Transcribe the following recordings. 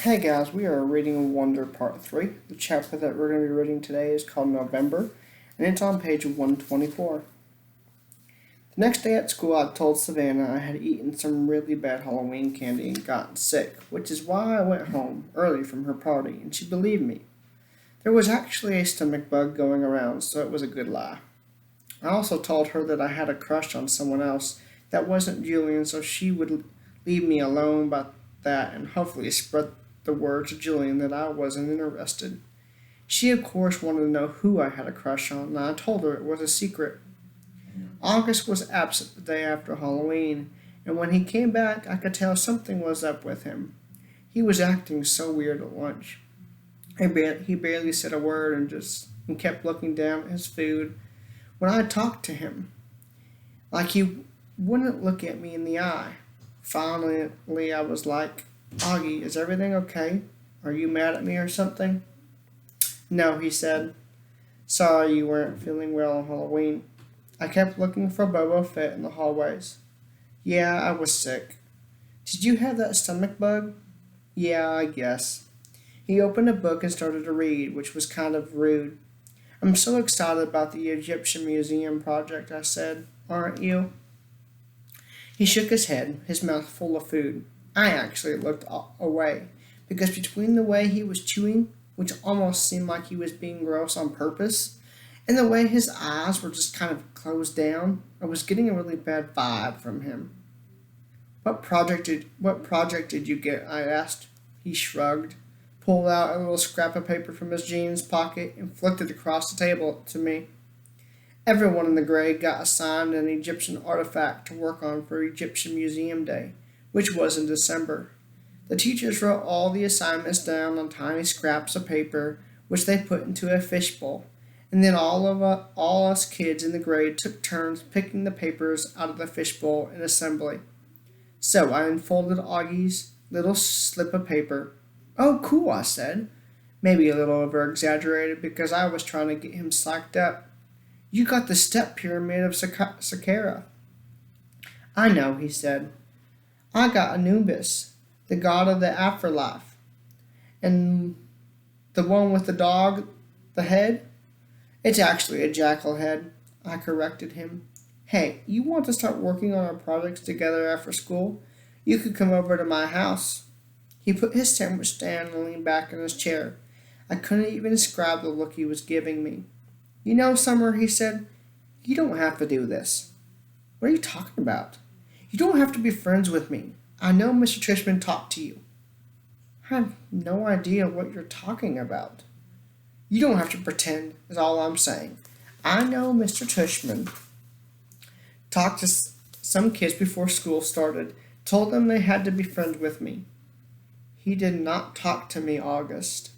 Hey guys, we are reading Wonder Part 3. The chapter that we're going to be reading today is called November, and it's on page 124. The next day at school, I told Savannah I had eaten some really bad Halloween candy and gotten sick, which is why I went home early from her party, and she believed me. There was actually a stomach bug going around, so it was a good lie. I also told her that I had a crush on someone else that wasn't Julian, so she would leave me alone about that and hopefully spread the word to Julian that I wasn't interested. She, of course, wanted to know who I had a crush on, and I told her it was a secret. August was absent the day after Halloween, and when he came back, I could tell something was up with him. He was acting so weird at lunch. He barely said a word and kept looking down at his food when I talked to him, like he wouldn't look at me in the eye. Finally, I was like, Augie, is everything okay? Are you mad at me or something? No, he said. Sorry you weren't feeling well on Halloween. I kept looking for Boba Fett in the hallways. Yeah, I was sick. Did you have that stomach bug? Yeah, I guess. He opened a book and started to read, which was kind of rude. I'm so excited about the Egyptian Museum project, I said. Aren't you? He shook his head, his mouth full of food. I actually looked away, because between the way he was chewing, which almost seemed like he was being gross on purpose, and the way his eyes were just kind of closed down, I was getting a really bad vibe from him. What project did you get? I asked. He shrugged, pulled out a little scrap of paper from his jeans pocket, and flicked it across the table to me. Everyone in the grade got assigned an Egyptian artifact to work on for Egyptian Museum Day, which was in December. The teachers wrote all the assignments down on tiny scraps of paper, which they put into a fishbowl, and then all us kids in the grade took turns picking the papers out of the fishbowl in assembly. So I unfolded Augie's little slip of paper. Oh, cool, I said, maybe a little over exaggerated because I was trying to get him psyched up. You got the step pyramid of Saqqara. I know, he said. I got Anubis, the god of the afterlife. And the one with the dog, the head? It's actually a jackal head, I corrected him. Hey, you want to start working on our projects together after school? You could come over to my house. He put his sandwich down and leaned back in his chair. I couldn't even describe the look he was giving me. You know, Summer, he said, you don't have to do this. What are you talking about? You don't have to be friends with me. I know Mr. Trishman talked to you. I have no idea what you're talking about. You don't have to pretend, is all I'm saying. I know Mr. Trishman talked to some kids before school started, told them they had to be friends with me. He did not talk to me, August.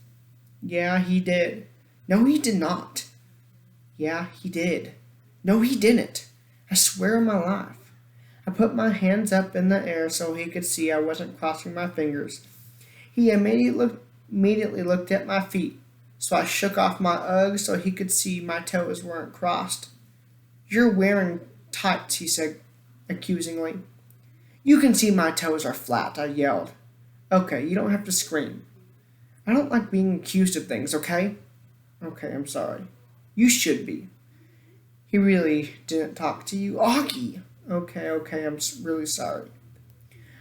Yeah, he did. No, he did not. Yeah, he did. No, he didn't. I swear on my life. I put my hands up in the air so he could see I wasn't crossing my fingers. He immediately looked at my feet, so I shook off my Uggs so he could see my toes weren't crossed. You're wearing tights, he said accusingly. You can see my toes are flat, I yelled. Okay, you don't have to scream. I don't like being accused of things, okay? Okay, I'm sorry. You should be. He really didn't talk to you? Augie! Okay, I'm really sorry.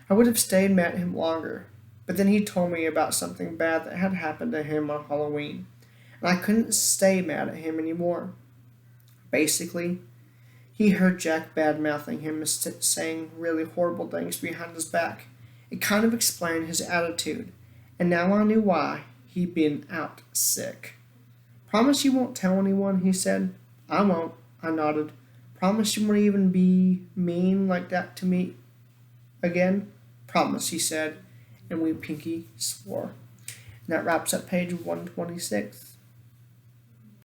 I would have stayed and met him longer, but then he told me about something bad that had happened to him on Halloween, and I couldn't stay mad at him anymore. Basically, he heard Jack bad-mouthing him and saying really horrible things behind his back. It kind of explained his attitude, and now I knew why he'd been out sick. Promise you won't tell anyone, he said. I won't, I nodded. Promise you won't even be mean like that to me again? Promise, he said, and we pinky swore. And that wraps up page 126.